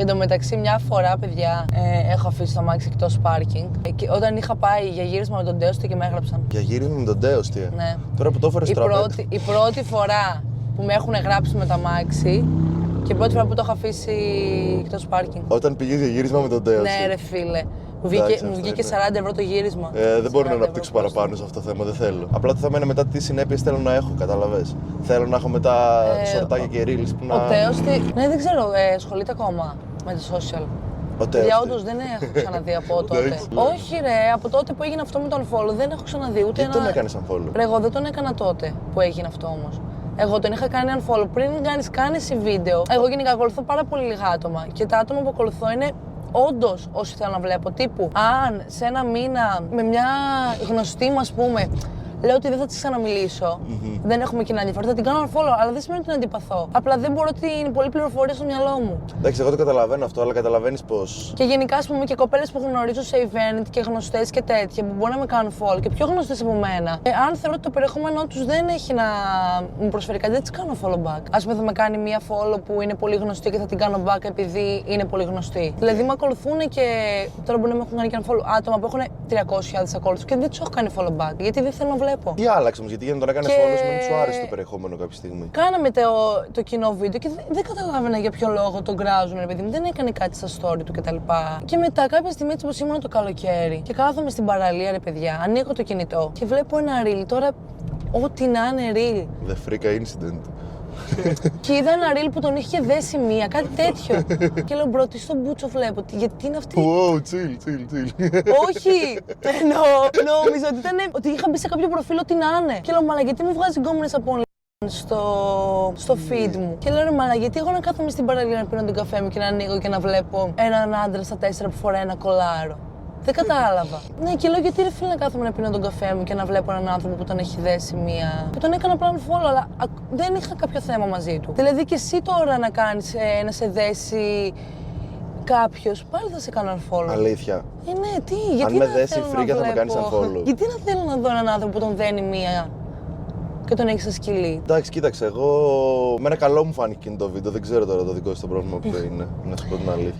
Εν τω μεταξύ, μια φορά, παιδιά, έχω αφήσει το αμάξι εκτός πάρκινγκ. Και όταν είχα πάει για γύρισμα με τον Τέοστη και με έγραψαν. Για γύρισμα με τον Τέοστη. Ναι. Τώρα που το έφερε τραπέζι. Η πρώτη φορά που με έχουν γράψει με το αμάξι και η πρώτη φορά που το έχω αφήσει εκτός πάρκινγκ. Όταν πήγες για γύρισμα με τον Τέοστη. Ναι, ρε φίλε. Μου βγήκε 40 ευρώ το γύρισμα. Δεν μπορώ να αναπτύξω παραπάνω σε αυτό το θέμα, δεν θέλω. Απλά το θέμα είναι μετά τι συνέπειες θέλω να έχω, κατάλαβες. Θέλω να έχω μετά σορτάκια και reels που να. Ο Τέοστη. Ναι, δεν ξέρω, ασχολείται ακόμα με το social. Για όντως δεν έχω ξαναδεί από τότε. Όχι, ρε, από τότε που έγινε αυτό με τον unfollow δεν έχω ξαναδεί ούτε ένα. Τι τον έκανες unfollow? Ρε, εγώ δεν τον έκανα τότε που έγινε αυτό όμως. Εγώ τον είχα κάνει unfollow πριν κάνει εσύ βίντεο. Εγώ γενικά ακολουθώ πάρα πολύ λίγα άτομα και τα άτομα που ακολουθώ είναι όντως όσοι θέλω να βλέπω. Τύπου, αν σε ένα μήνα με μια γνωστή μου, ας πούμε, λέω ότι δεν θα τη ξαναμιλήσω, δεν έχουμε κοινά ενδιαφέρον, θα την κάνω unfollow, αλλά δεν σημαίνει ότι την αντιπαθώ. Απλά δεν μπορώ την πολλή πληροφορία στο μυαλό μου. Εντάξει, εγώ το καταλαβαίνω αυτό, αλλά καταλαβαίνεις πώς. Και γενικά, ας πούμε, και κοπέλες που γνωρίζω σε event και γνωστές και τέτοια, που μπορεί να με κάνουν follow και πιο γνωστές από μένα. Αν θεωρώ ότι το περιεχόμενό τους δεν έχει να μου προσφέρει κάτι, δεν τις κάνω follow back. Ας πούμε, θα με κάνει μία follow που είναι πολύ γνωστή και θα την κάνω back επειδή είναι πολύ γνωστή. Δηλαδή, με ακολουθούν και τώρα μπορεί να με έχουν κάνει και unfollow άτομα που έχουν 300.000 ακόλουθους και δεν τους έχω κάνει follow back γιατί δεν θέλω να βλέπω. Τι άλλαξε όμως, γιατί για να τον έκανε follow σημαίνει σου άρεσε το περιεχόμενο κάποια στιγμή. Κάναμε το κοινό βίντεο και δεν καταλάβαινα για ποιο λόγο τον κράζουν, ρε παιδί μου. Δεν έκανε κάτι στα story του κτλ. Και μετά κάποια στιγμή έτσι πως ήμουν το καλοκαίρι και κάθομαι στην παραλία, ρε παιδιά, ανοίγω το κινητό και βλέπω ένα reel. Τώρα, ό,τι να είναι reel. The freak incident. Και είδα ένα reel που τον είχε δέσει μία, κάτι τέτοιο. Και λέω, μπρο, τι στον μπούτσο βλέπω, γιατί είναι αυτή. Wow, chill. Όχι! Νόμιζα ότι ήταν. Ότι είχα μπει σε κάποιο προφίλ, ό,τι να είναι. Και λέω, μαλα, γιατί μου βγάζει γκόμενες από online στο feed μου. Και λέω, ρε μαλα, γιατί εγώ να κάθομαι στην παραλία να πίνω τον καφέ μου και να ανοίγω και να βλέπω έναν άντρα στα 4 που φοράει ένα κολάρο. Δεν κατάλαβα. Ναι, και λέω, γιατί ρε φίλε να κάθομαι να πίνω τον καφέ μου και να βλέπω έναν άνθρωπο που τον έχει δέσει μία. Που τον έκανα απλά unfollow, αλλά δεν είχα κάποιο θέμα μαζί του. Δηλαδή και εσύ τώρα να κάνεις, να σε δέσει κάποιος, πάλι θα σε κάνω unfollow. Αλήθεια. Ναι, τι, γιατί αν με δέσει η φρίγια θα με κάνεις unfollow. Γιατί να θέλω να δω έναν άνθρωπο που τον δένει μία και τον έχει σαν σκυλί. Εντάξει, κοίταξε, εγώ με ένα καλό μου φάνηκε το βίντεο, δεν ξέρω τώρα το δικό σου το πρόβλημα που είναι, να σου πω την αλήθεια.